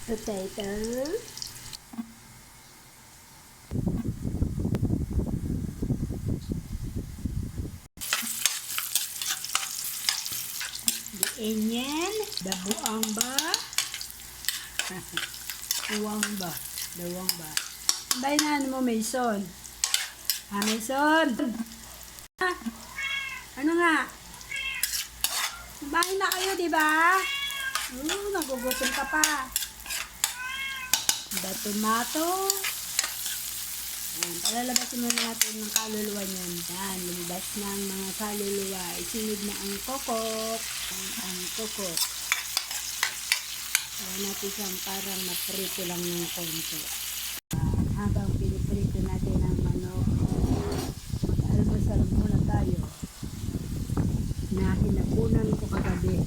potato, the onion, the buang ba? Bay na ano mo, Mason? Ha, Mason? Ha? Ano nga? Bahay na kayo, di ba? Nagugutom ka pa. The tomato. Ayan, palalabasin muna natin ng kaluluwa niyan. Yan, lumabas na ang mga kaluluwa. Isunod na ang kokok. Ang kokok. Kaya natin siyang parang naprito lang ng konti. Habang piniprito natin ang manok, mag-almusal muna tayo. Na hinapunan ko kagabi.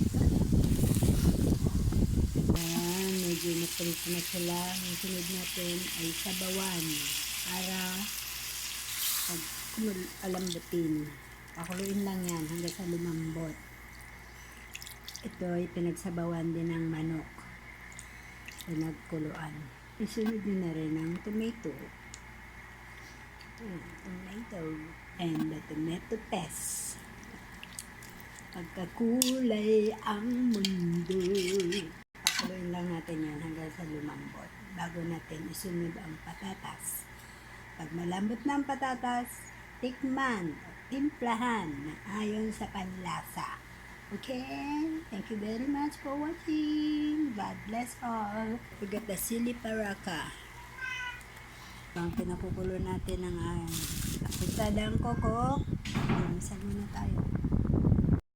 Ayan, medyo naprito na sila. Ang sunod natin ay sabawan para pag alambutin. Pakuluin lang yan hanggang sa lumambot. Ito ay pinagsabawan din ng manok. Pinagkuluan. Isunod nyo na rin ang tomato. Tomato. And the tomato paste. Pagkakulay ang mundo. Pakuluin lang natin yan hanggang sa lumambot. Bago natin isunod ang patatas. Pag malambot na ang patatas, tikman o timplahan na ayon sa panlasa. Okay? Thank you very much for watching. God bless all. We got the sili paraka. Ang pinakukulo natin ng apisadang koko. Masal muna tayo.